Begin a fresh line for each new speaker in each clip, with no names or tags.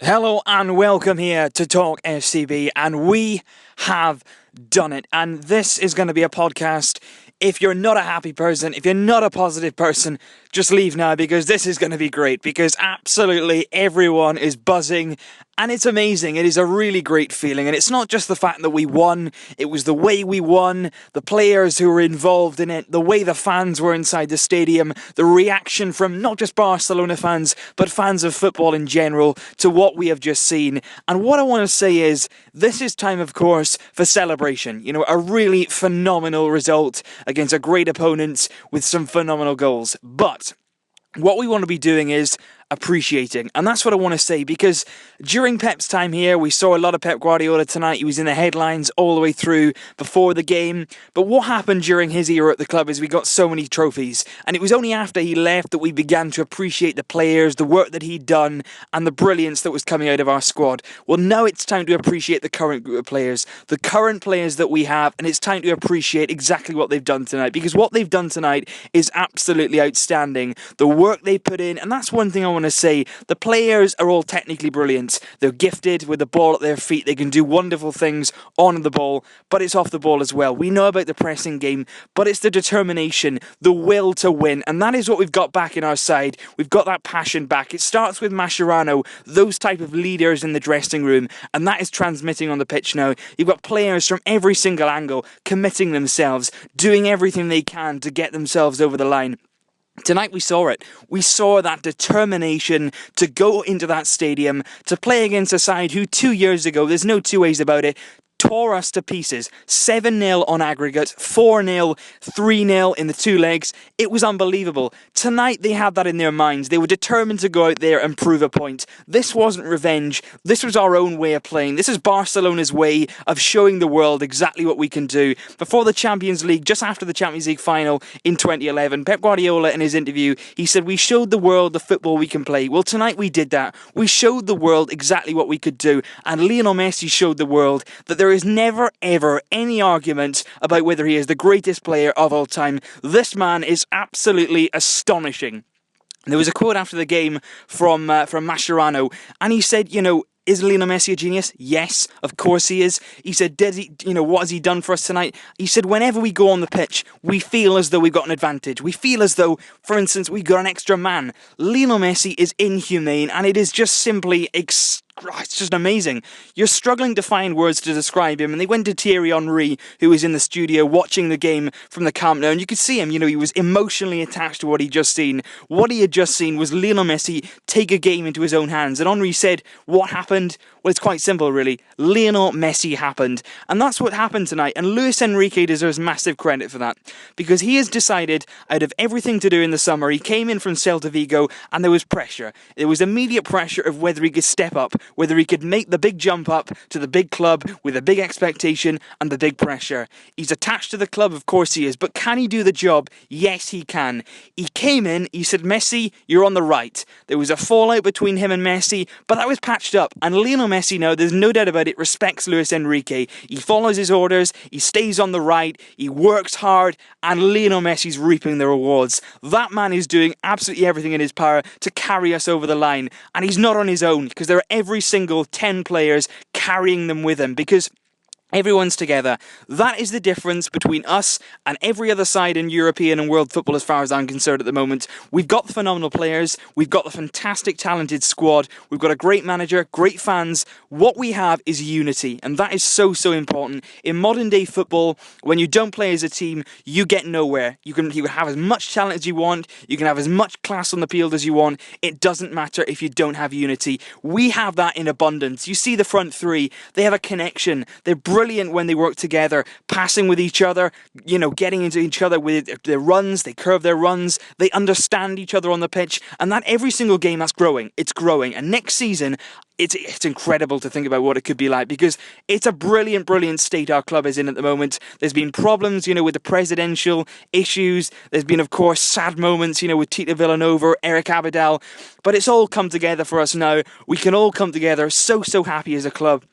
Hello and welcome here to Talk FCB, and we have done it. And this is going to be a podcast. If you're not a happy person, if you're not a positive person, just leave now, because this is going to be great, because absolutely everyone is buzzing and it's amazing. It is a really great feeling, and it's not just the fact that we won, it was the way we won, the players who were involved in it, the way the fans were inside the stadium, the reaction from not just Barcelona fans, but fans of football in general to what we have just seen. And what I want to say is, this is time, of course, for celebration. You know, a really phenomenal result against a great opponent with some phenomenal goals. But what we want to be doing is appreciating, and that's what I want to say, because during Pep's time here, we saw a lot of Pep Guardiola tonight. He was in the headlines all the way through before the game, but what happened during his era at the club is we got so many trophies, and it was only after he left that we began to appreciate the players, the work that he'd done, and the brilliance that was coming out of our squad. Well, now it's time to appreciate the current group of players, the current players that we have, and it's time to appreciate exactly what they've done tonight, because what they've done tonight is absolutely outstanding. The work they put in, and that's one thing I want to say, the players are all technically brilliant. They're gifted with the ball at their feet. They can do wonderful things on the ball, but it's off the ball as well. We know about the pressing game, but it's the determination, the will to win, and that is what we've got back in our side. We've got that passion back. It starts with Mascherano, those type of leaders in the dressing room, and that is transmitting on the pitch now. You've got players from every single angle committing themselves, doing everything they can to get themselves over the line. Tonight we saw it. We saw that determination to go into that stadium, to play against a side who 2 years ago, there's no two ways about it, tore us to pieces. 7-0 on aggregate, 4-0, 3-0 in the two legs. It was unbelievable. Tonight they had that in their minds. They were determined to go out there and prove a point. This wasn't revenge. This was our own way of playing. This is Barcelona's way of showing the world exactly what we can do. Before the Champions League, just after the Champions League final in 2011, Pep Guardiola in his interview, he said, "We showed the world the football we can play." Well, tonight we did that. We showed the world exactly what we could do. And Lionel Messi showed the world that there is never ever any argument about whether he is the greatest player of all time. This man is absolutely astonishing. There was a quote after the game from Mascherano, and he said, is Lionel Messi a genius? Yes, of course he is. He said, what has he done for us tonight? He said, whenever we go on the pitch, we feel as though we've got an advantage. We feel as though, for instance, we've got an extra man. Lionel Messi is inhumane, and it is just simply it's just amazing. You're struggling to find words to describe him, and they went to Thierry Henry, who was in the studio watching the game from the Camp Nou, and you could see him, he was emotionally attached to what he'd just seen. What he had just seen was Lionel Messi take a game into his own hands, and Henry said, what happened? Well, it's quite simple, really. Lionel Messi happened, and that's what happened tonight, and Luis Enrique deserves massive credit for that, because he has decided, out of everything to do in the summer, he came in from Celta Vigo, and there was pressure. There was immediate pressure of whether he could step up, whether he could make the big jump up to the big club with a big expectation and the big pressure. He's attached to the club, of course he is, but can he do the job? Yes, he can. He came in, he said, Messi, you're on the right. There was a fallout between him and Messi, but that was patched up, and Lionel Messi now, there's no doubt about it, respects Luis Enrique. He follows his orders, he stays on the right, he works hard, and Lionel Messi's reaping the rewards. That man is doing absolutely everything in his power to carry us over the line, and he's not on his own, because there are every single 10 players carrying them with him, because everyone's together. That is the difference between us and every other side in European and world football, as far as I'm concerned at the moment. We've got the phenomenal players, we've got the fantastic talented squad, we've got a great manager, great fans. What we have is unity, and that is so important. In modern day football, when you don't play as a team, you get nowhere. You can have as much talent as you want, you can have as much class on the field as you want. It doesn't matter if you don't have unity. We have that in abundance. You see the front three, they have a connection, they're brilliant when they work together, passing with each other, getting into each other with their runs, they curve their runs, they understand each other on the pitch, and that every single game that's growing, it's growing. And next season, it's incredible to think about what it could be like, because it's a brilliant state our club is in at the moment. There's been problems, with the presidential issues. There's been, of course, sad moments, with Tito Villanova, Eric Abidal, but it's all come together for us now. We can all come together so happy as a club.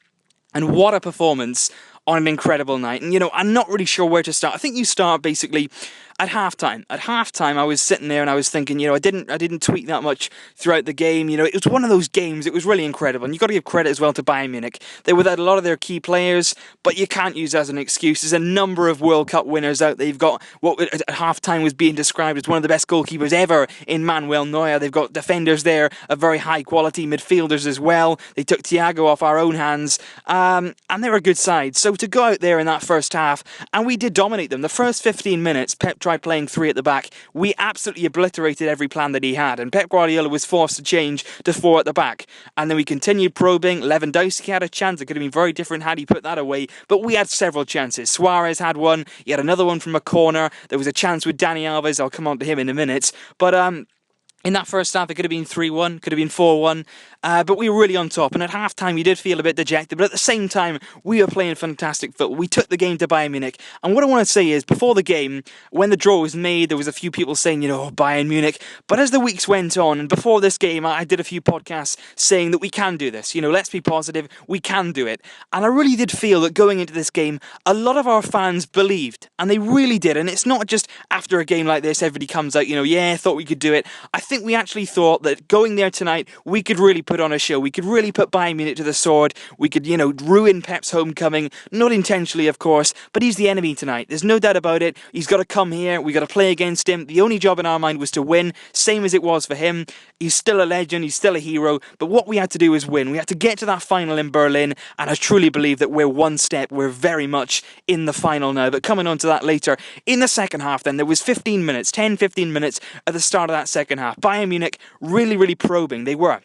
And what a performance on an incredible night. And, I'm not really sure where to start. I think you start basically at halftime. At halftime, I was sitting there and I was thinking, I didn't tweet that much throughout the game. It was one of those games. It was really incredible. And you've got to give credit as well to Bayern Munich. They were without a lot of their key players, but you can't use that as an excuse. There's a number of World Cup winners out. They've got what at halftime was being described as one of the best goalkeepers ever in Manuel Neuer. They've got defenders there of very high quality, midfielders as well. They took Thiago off our own hands, and they were a good side. So to go out there in that first half, and we did dominate them. The first 15 minutes, Pep tried playing 3 at the back. We absolutely obliterated every plan that he had, and Pep Guardiola was forced to change to 4 at the back. And then we continued probing. Lewandowski had a chance. It could have been very different had he put that away, but we had several chances. Suarez had one. He had another one from a corner. There was a chance with Dani Alves. I'll come on to him in a minute. But in that first half, it could have been 3-1, could have been 4-1, but we were really on top. And at half-time, you did feel a bit dejected, but at the same time, we were playing fantastic football. We took the game to Bayern Munich. And what I want to say is, before the game, when the draw was made, there was a few people saying, Bayern Munich. But as the weeks went on, and before this game, I did a few podcasts saying that we can do this. Let's be positive, we can do it. And I really did feel that going into this game, a lot of our fans believed, and they really did. And it's not just after a game like this, everybody comes out, thought we could do it. I think we actually thought that going there tonight, we could really put on a show. We could really put Bayern Munich to the sword. We could, ruin Pep's homecoming. Not intentionally, of course, but he's the enemy tonight. There's no doubt about it. He's got to come here. We got to play against him. The only job in our mind was to win, same as it was for him. He's still a legend. He's still a hero. But what we had to do was win. We had to get to that final in Berlin, and I truly believe that we're very much in the final now. But coming on to that later. In the second half then, there was 15 minutes at the start of that second half. Bayern Munich really, really probing. They were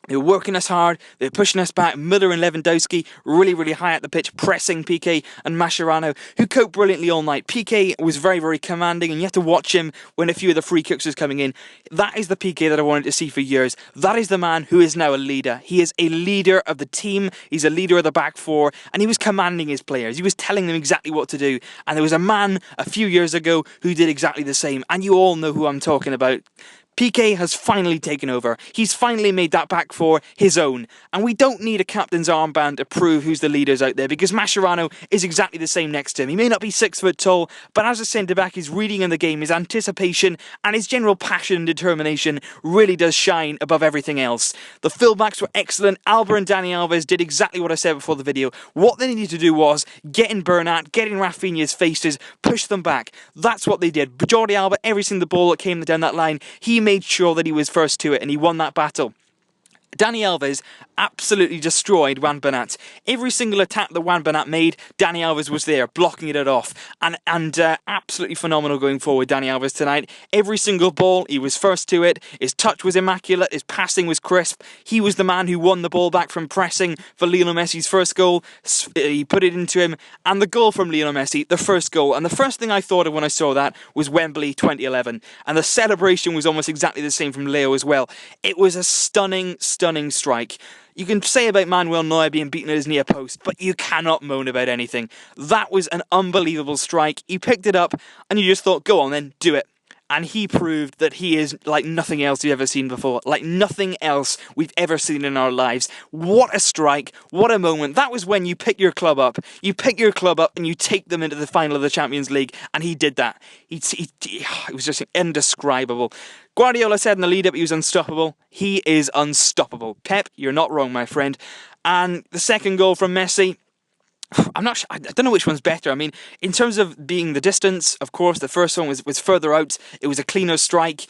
working us hard, they were pushing us back. Müller and Lewandowski really, really high at the pitch, pressing Piqué and Mascherano, who coped brilliantly all night. Piqué was very, very commanding, and you have to watch him when a few of the free kicks was coming in. That is the Piqué that I wanted to see for years. That is the man who is now a leader. He is a leader of the team, he's a leader of the back four, and he was commanding his players. He was telling them exactly what to do. And there was a man a few years ago who did exactly the same, and you all know who I'm talking about. Piqué has finally taken over. He's finally made that back four his own. And we don't need a captain's armband to prove who's the leaders out there, because Mascherano is exactly the same next to him. He may not be 6 foot tall, but as a centre-back, his reading in the game, his anticipation, and his general passion and determination really does shine above everything else. The fullbacks were excellent. Alba and Dani Alves did exactly what I said before the video. What they needed to do was get in Bernat, get in Rafinha's faces, push them back. That's what they did. Jordi Alba, every single ball that came down that line, he made sure that he was first to it, and he won that battle. Dani Alves absolutely destroyed Juan Bernat. Every single attack that Juan Bernat made, Dani Alves was there, blocking it off. And absolutely phenomenal going forward, Dani Alves tonight. Every single ball, he was first to it. His touch was immaculate. His passing was crisp. He was the man who won the ball back from pressing for Lionel Messi's first goal. He put it into him. And the goal from Lionel Messi, the first goal. And the first thing I thought of when I saw that was Wembley 2011. And the celebration was almost exactly the same from Leo as well. It was a stunning strike. You can say about Manuel Neuer being beaten at his near post, but you cannot moan about anything. That was an unbelievable strike. He picked it up, and you just thought, go on then, do it. And he proved that he is like nothing else you've ever seen before. Like nothing else we've ever seen in our lives. What a strike. What a moment. That was when you pick your club up. You pick your club up and you take them into the final of the Champions League. And he did that. It was just indescribable. Guardiola said in the lead-up he was unstoppable. He is unstoppable. Pep, you're not wrong, my friend. And the second goal from Messi, I'm not sure, I don't know which one's better. I mean, in terms of being the distance, of course, the first one was further out. It was a cleaner strike.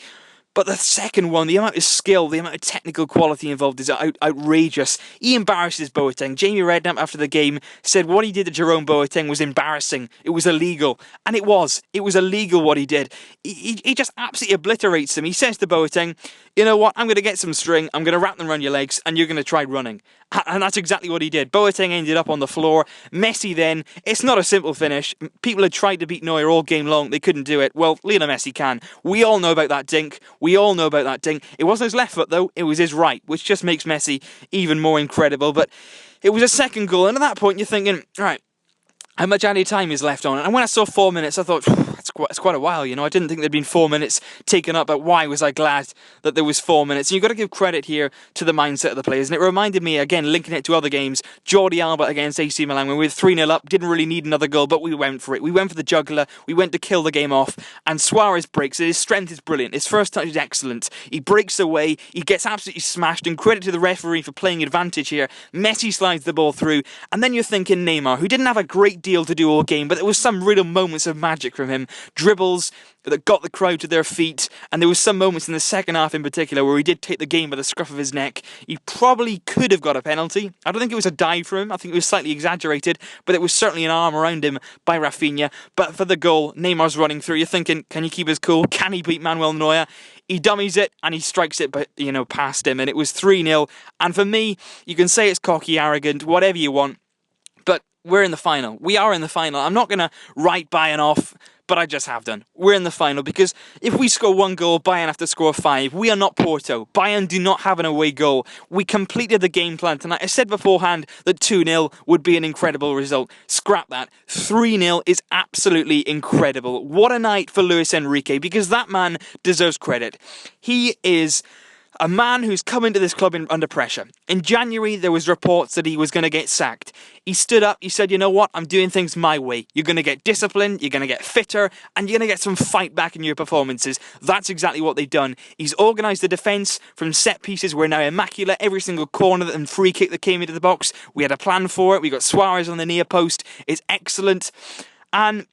But the second one, the amount of skill, the amount of technical quality involved is outrageous. He embarrasses Boateng. Jamie Redknapp, after the game, said what he did to Jerome Boateng was embarrassing. It was illegal. And it was. It was illegal what he did. He just absolutely obliterates him. He says to Boateng, you know what, I'm going to get some string, I'm going to wrap them around your legs, and you're going to try running. And that's exactly what he did. Boateng ended up on the floor. Messi then, it's not a simple finish. People had tried to beat Neuer all game long. They couldn't do it. Well, Lionel Messi can. We all know about that dink. It wasn't his left foot, though. It was his right, which just makes Messi even more incredible. But it was a second goal. And at that point, you're thinking, right, how much added time is left on it? And when I saw 4 minutes, I thought, it's quite a while, you know. I didn't think there'd been 4 minutes taken up, but why was I glad that there was 4 minutes? And you've got to give credit here to the mindset of the players. And it reminded me, again, linking it to other games, Jordi Alba against AC Milan, when we were 3-0 up, didn't really need another goal, but we went for it. We went for the jugular, we went to kill the game off, and Suarez breaks it. His strength is brilliant. His first touch is excellent. He breaks away, he gets absolutely smashed, and credit to the referee for playing advantage here. Messi slides the ball through, and then you're thinking Neymar, who didn't have a great deal to do all game, but there was some real moments of magic from him. Dribbles that got the crowd to their feet, and there was some moments in the second half in particular where he did take the game by the scruff of his neck. He probably could have got a penalty. I don't think it was a dive for him. I think it was slightly exaggerated, but it was certainly an arm around him by Rafinha. But for the goal, Neymar's running through. You're thinking, can he keep his cool? Can he beat Manuel Neuer? He dummies it and he strikes it, but past him, and it was 3-0. And for me, you can say it's cocky, arrogant, whatever you want, but we're in the final. We are in the final. I'm not going to write Bayern off, but I just have done. We're in the final because if we score 1 goal, Bayern have to score 5. We are not Porto. Bayern do not have an away goal. We completed the game plan tonight. I said beforehand that 2-0 would be an incredible result. Scrap that. 3-0 is absolutely incredible. What a night for Luis Enrique, because that man deserves credit. He is a man who's come into this club under pressure. In January, there was reports that he was going to get sacked. He stood up, he said, you know what, I'm doing things my way. You're going to get disciplined, you're going to get fitter, and you're going to get some fight back in your performances. That's exactly what they've done. He's organised the defence from set pieces. We're now immaculate. Every single corner and free kick that came into the box, we had a plan for it. We got Suarez on the near post. It's excellent. And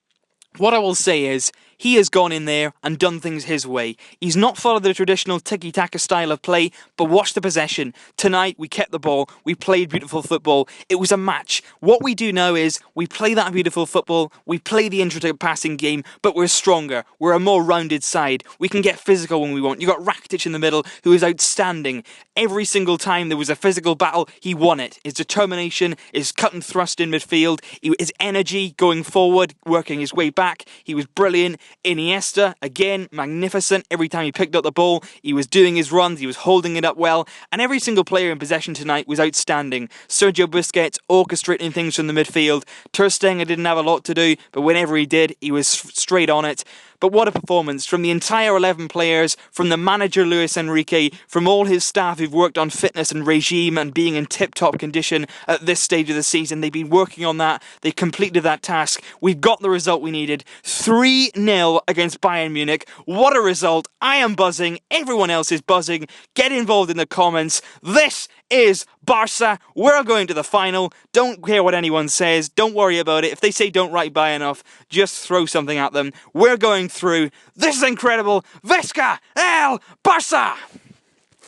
what I will say is, he has gone in there and done things his way. He's not followed the traditional tiki-taka style of play, but watch the possession. Tonight, we kept the ball. We played beautiful football. It was a match. What we do now is we play that beautiful football. We play the intricate passing game, but we're stronger. We're a more rounded side. We can get physical when we want. You got Rakitic in the middle, who is outstanding. Every single time there was a physical battle, he won it. His determination, his cut and thrust in midfield, his energy going forward, working his way back. He was brilliant. Iniesta, again, magnificent. Every time he picked up the ball, he was doing his runs, he was holding it up well, and every single player in possession tonight was outstanding. Sergio Busquets orchestrating things from the midfield. Ter Stegen didn't have a lot to do, but whenever he did, he was straight on it. But what a performance from the entire 11 players, from the manager Luis Enrique, from all his staff who've worked on fitness and regime and being in tip-top condition at this stage of the season. They've been working on that. They completed that task. We've got the result we needed. 3-0 against Bayern Munich. What a result. I am buzzing. Everyone else is buzzing. Get involved in the comments. This is Barca. We're going to the final. Don't care what anyone says. Don't worry about it. If they say don't write Bayern off, just throw something at them. We're going through. This is incredible. Visca el Barca!